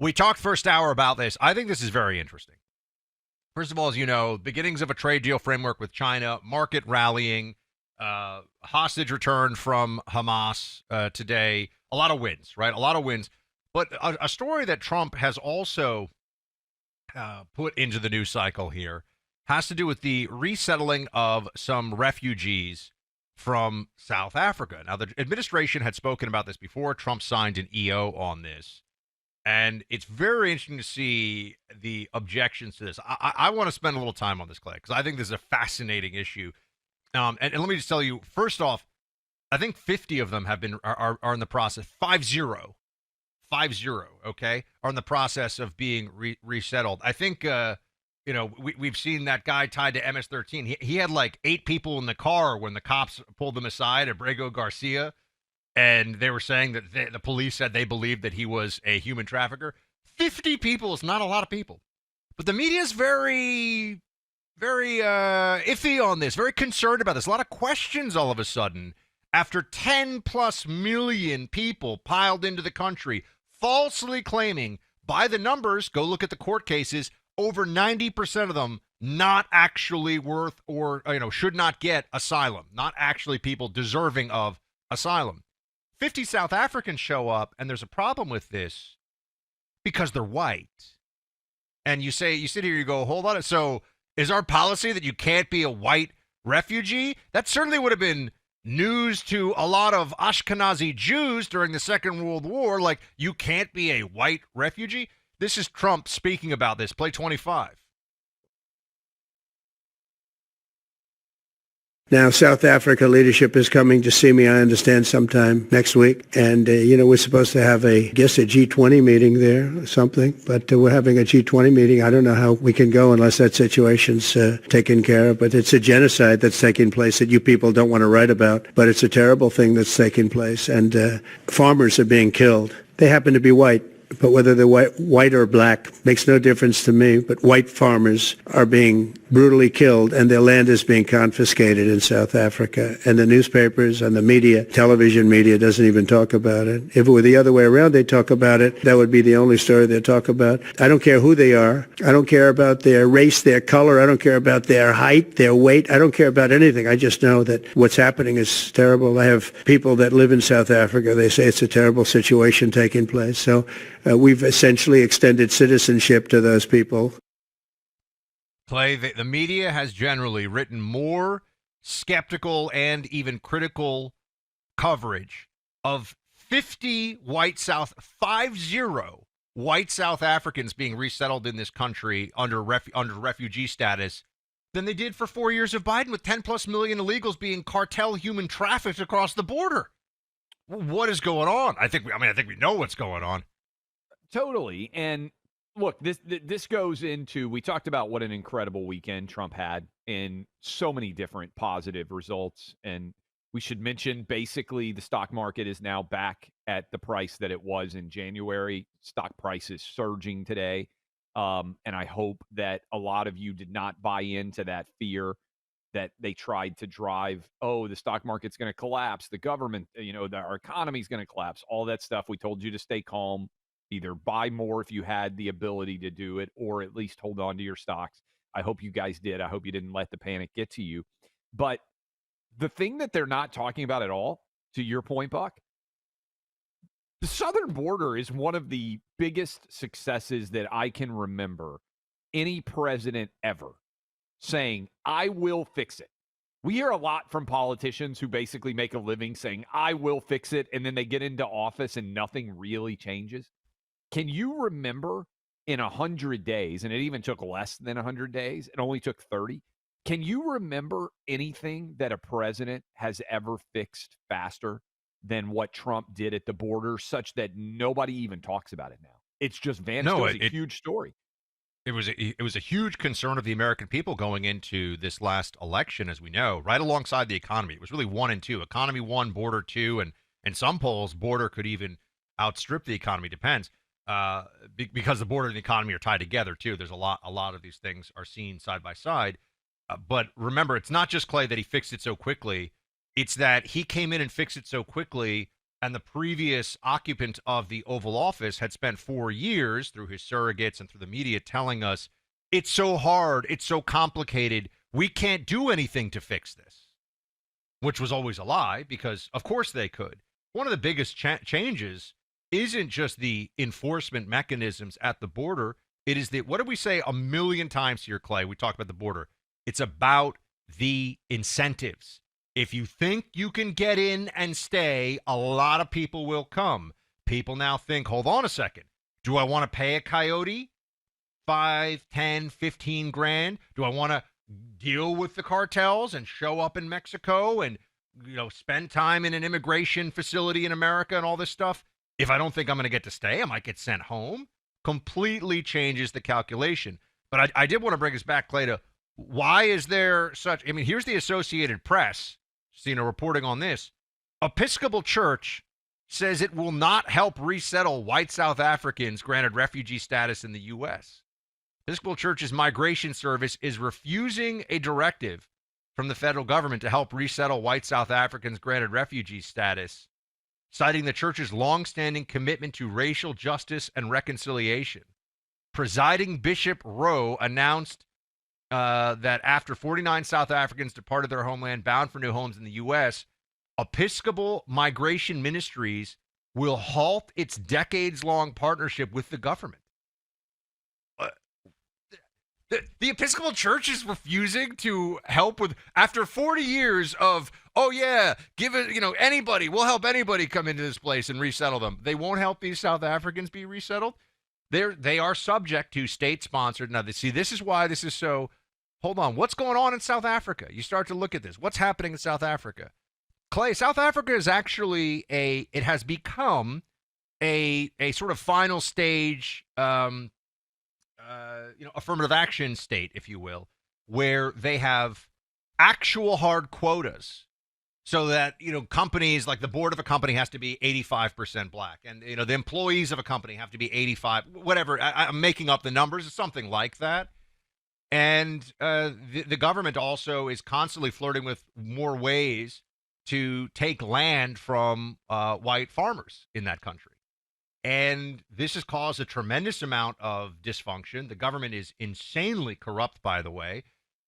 We talked first hour about this. I think this is very interesting. First of all, as you know, beginnings of a trade deal framework with China, market rallying, hostage return from Hamas today. A lot of wins, right? A lot of wins. But a story that Trump has also put into the news cycle here has to do with the resettling of some refugees from South Africa. Now, the administration had spoken about this before. Trump signed an EO on this. And it's very interesting to see the objections to this. I want to spend a little time on this, Clay, because I think this is a fascinating issue. And let me just tell you, first off, I think 50 of them have been are in the process. 50, 50, okay, are in the process of being resettled. I think we've seen that guy tied to MS-13. He had like 8 people in the car when the cops pulled them aside, Abrego Garcia, and they were saying that the police said they believed that he was a human trafficker. 50 people is not a lot of people. But the media is very, very iffy on this, very concerned about this. A lot of questions all of a sudden after 10 plus million people piled into the country, falsely claiming, by the numbers, go look at the court cases, over 90% of them not actually worth or should not get asylum, not actually people deserving of asylum. 50 South Africans show up, and there's a problem with this because they're white. And you sit here, you go, hold on. So is our policy that you can't be a white refugee? That certainly would have been news to a lot of Ashkenazi Jews during the Second World War. Like, you can't be a white refugee? This is Trump speaking about this. Play 25. Now, South Africa leadership is coming to see me, I understand, sometime next week. And, we're supposed to have a G20 meeting there or something. But we're having a G20 meeting. I don't know how we can go unless that situation's taken care of. But it's a genocide that's taking place that you people don't want to write about. But it's a terrible thing that's taking place. And farmers are being killed. They happen to be white. But whether they're white or black makes no difference to me. But white farmers are being brutally killed, and their land is being confiscated in South Africa. And the newspapers and the media, television media, doesn't even talk about it. If it were the other way around, they'd talk about it. That would be the only story they'd talk about. I don't care who they are. I don't care about their race, their color. I don't care about their height, their weight. I don't care about anything. I just know that what's happening is terrible. I have people that live in South Africa. They say it's a terrible situation taking place. So we've essentially extended citizenship to those people. Clay, the media has generally written more skeptical and even critical coverage of 50 white South Africans being resettled in this country under refugee status than they did for 4 years of Biden, with 10 plus million illegals being cartel human trafficked across the border. What is going on? I think we know what's going on. Totally. And look, this goes into, we talked about what an incredible weekend Trump had in so many different positive results. And we should mention, basically, the stock market is now back at the price that it was in January. Stock price is surging today. And I hope that a lot of you did not buy into that fear that they tried to drive. Oh, the stock market's going to collapse. The government, our economy's going to collapse. All that stuff. We told you to stay calm. Either buy more if you had the ability to do it, or at least hold on to your stocks. I hope you guys did. I hope you didn't let the panic get to you. But the thing that they're not talking about at all, to your point, Buck, the southern border is one of the biggest successes that I can remember any president ever saying, I will fix it. We hear a lot from politicians who basically make a living saying, I will fix it, and then they get into office and nothing really changes. Can you remember in 100 days, and it even took less than 100 days, it only took 30, can you remember anything that a president has ever fixed faster than what Trump did at the border, such that nobody even talks about it now? It's just vanished. No, it was a huge story. It was a huge concern of the American people going into this last election, as we know, right alongside the economy. It was really 1 and 2. Economy 1, border 2, and in some polls, border could even outstrip the economy. Depends. Because the border and the economy are tied together too. There's a lot of these things are seen side by side. But remember, it's not just, Clay, that he fixed it so quickly. It's that he came in and fixed it so quickly and the previous occupant of the Oval Office had spent 4 years through his surrogates and through the media telling us it's so hard, it's so complicated, we can't do anything to fix this, which was always a lie because, of course, they could. One of the biggest changes isn't just the enforcement mechanisms at the border. It is what did we say a million times here, Clay? We talked about the border. It's about the incentives. If you think you can get in and stay, a lot of people will come. People now think, hold on a second. Do I want to pay a coyote 5, 10, 15 grand? Do I want to deal with the cartels and show up in Mexico and spend time in an immigration facility in America and all this stuff? If I don't think I'm going to get to stay, I might get sent home. Completely changes the calculation. But I did want to bring us back, Clay, to why is there such, I mean, here's the Associated Press, reporting on this. Episcopal Church says it will not help resettle white South Africans granted refugee status in the U.S. Episcopal Church's migration service is refusing a directive from the federal government to help resettle white South Africans granted refugee status, citing the church's longstanding commitment to racial justice and reconciliation. Presiding Bishop Rowe announced that after 49 South Africans departed their homeland bound for new homes in the U.S., Episcopal Migration Ministries will halt its decades-long partnership with the government. The Episcopal Church is refusing to help with, after 40 years of, oh yeah, give it, anybody, we'll help anybody come into this place and resettle them. They won't help these South Africans be resettled. They are subject to state-sponsored. Now, see, this is why this is so, hold on, what's going on in South Africa? You start to look at this. What's happening in South Africa? Clay, South Africa is actually it has become a sort of final stage affirmative action state, if you will, where they have actual hard quotas so that, companies, like the board of a company has to be 85% black, and, the employees of a company have to be 85, whatever. I'm making up the numbers. It's something like that. And the government also is constantly flirting with more ways to take land from white farmers in that country. And this has caused a tremendous amount of dysfunction. The government is insanely corrupt, by the way.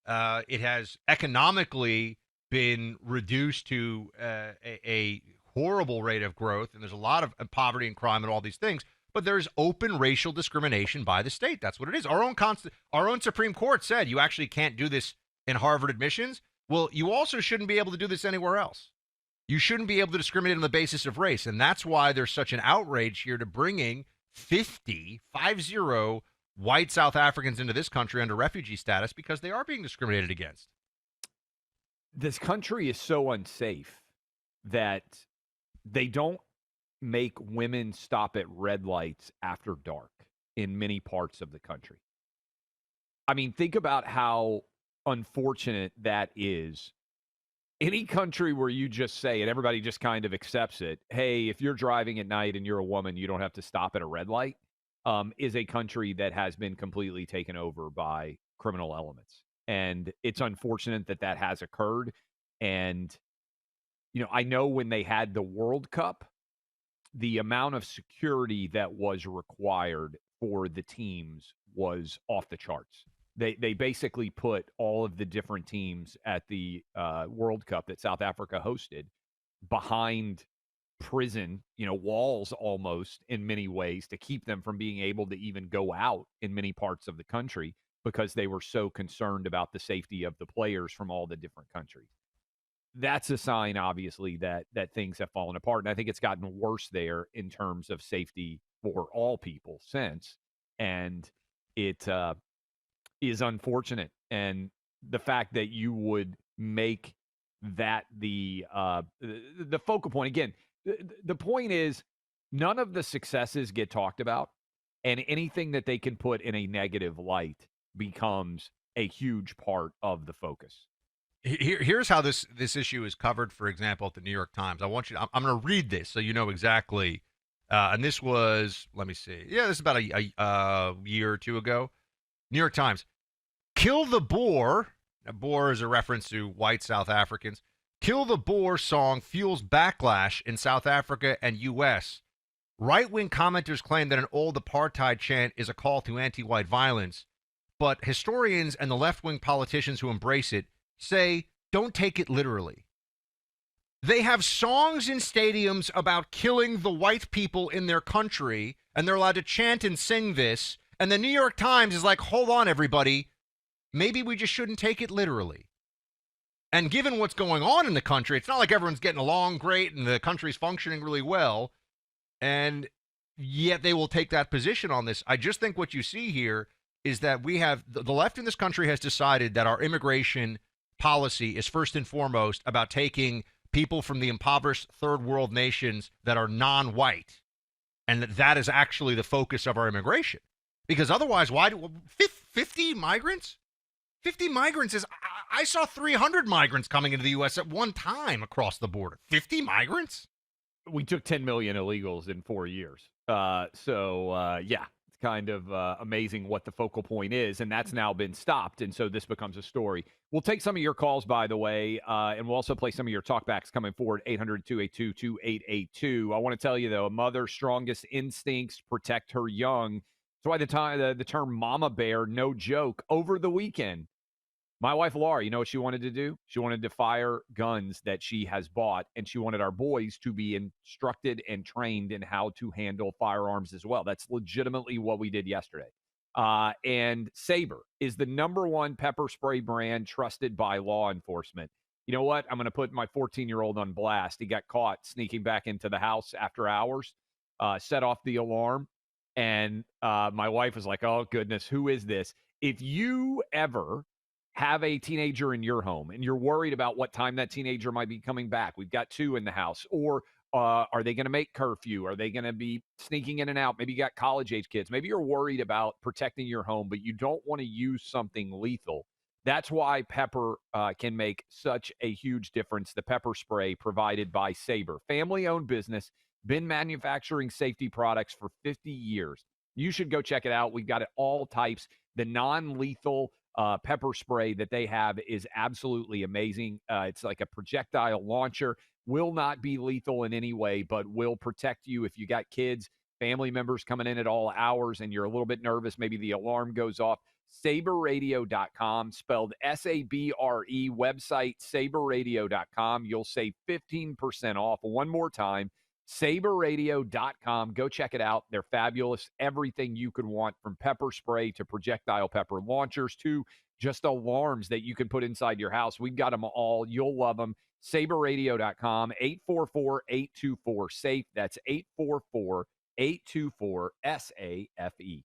It has economically been reduced to a horrible rate of growth, and there's a lot of poverty and crime and all these things. But there's open racial discrimination by the state. That's what it is. Our own Supreme Court said you actually can't do this in Harvard admissions. Well, you also shouldn't be able to do this anywhere else. You shouldn't be able to discriminate on the basis of race. And that's why there's such an outrage here to bringing 50 white South Africans into this country under refugee status, because they are being discriminated against. This country is so unsafe that they don't make women stop at red lights after dark in many parts of the country. I mean, think about how unfortunate that is. Any country where you just say, and everybody just kind of accepts it, hey, if you're driving at night and you're a woman, you don't have to stop at a red light, is a country that has been completely taken over by criminal elements. And it's unfortunate that that has occurred. And, I know when they had the World Cup, the amount of security that was required for the teams was off the charts. They basically put all of the different teams at the World Cup that South Africa hosted behind prison, walls almost in many ways, to keep them from being able to even go out in many parts of the country, because they were so concerned about the safety of the players from all the different countries. That's a sign, obviously, that things have fallen apart. And I think it's gotten worse there in terms of safety for all people since. And it is unfortunate. And the fact that you would make that the focal point, again, the point is none of the successes get talked about, and anything that they can put in a negative light becomes a huge part of the focus. Here's how this issue is covered, for example, at the New York Times. I'm going to read this so you know exactly. And this was, let me see. Yeah, this is about a year or two ago. New York Times. Kill the Boer. Now, Boer is a reference to white South Africans. Kill the Boer song fuels backlash in South Africa and U.S. Right-wing commenters claim that an old apartheid chant is a call to anti-white violence, but historians and the left-wing politicians who embrace it say don't take it literally. They have songs in stadiums about killing the white people in their country, and they're allowed to chant and sing this, and the New York Times is like, hold on, everybody, maybe we just shouldn't take it literally. And given what's going on in the country, it's not like everyone's getting along great and the country's functioning really well, and yet they will take that position on this. I just think what you see here is that we have the left in this country has decided that our immigration policy is first and foremost about taking people from the impoverished third world nations that are non-white, and that is actually the focus of our immigration. Because otherwise, why do 50 migrants? 50 migrants is, I saw 300 migrants coming into the U.S. at one time across the border. 50 migrants? We took 10 million illegals in 4 years. Yeah, it's kind of amazing what the focal point is, and that's now been stopped, and so this becomes a story. We'll take some of your calls, by the way, and we'll also play some of your talkbacks coming forward, 800-282-2882. I want to tell you, though, a mother's strongest instincts protect her young. That's why the term mama bear, no joke, over the weekend. My wife, Laura, you know what she wanted to do? She wanted to fire guns that she has bought, and she wanted our boys to be instructed and trained in how to handle firearms as well. That's legitimately what we did yesterday. And Saber is the number one pepper spray brand trusted by law enforcement. You know what? I'm going to put my 14-year-old on blast. He got caught sneaking back into the house after hours, set off the alarm, and my wife was like, oh, goodness, who is this? If you ever have a teenager in your home and you're worried about what time that teenager might be coming back, we've got 2 in the house, or are they going to make curfew? Are they going to be sneaking in and out? Maybe you got college-age kids. Maybe you're worried about protecting your home, but you don't want to use something lethal. That's why pepper can make such a huge difference. The pepper spray provided by Saber. Family-owned business, been manufacturing safety products for 50 years. You should go check it out. We've got it all types. The non-lethal pepper spray that they have is absolutely amazing. It's like a projectile launcher, will not be lethal in any way, but will protect you if you got kids, family members coming in at all hours, and you're a little bit nervous. Maybe the alarm goes off. SaberRadio.com, spelled S-A-B-R-E, website SaberRadio.com. You'll save 15% off. One more time, SaberRadio.com. Go check it out. They're fabulous. Everything you could want, from pepper spray to projectile pepper launchers to just alarms that you can put inside your house. We've got them all. You'll love them. SaberRadio.com, 844-824-SAFE. That's 844-824-SAFE.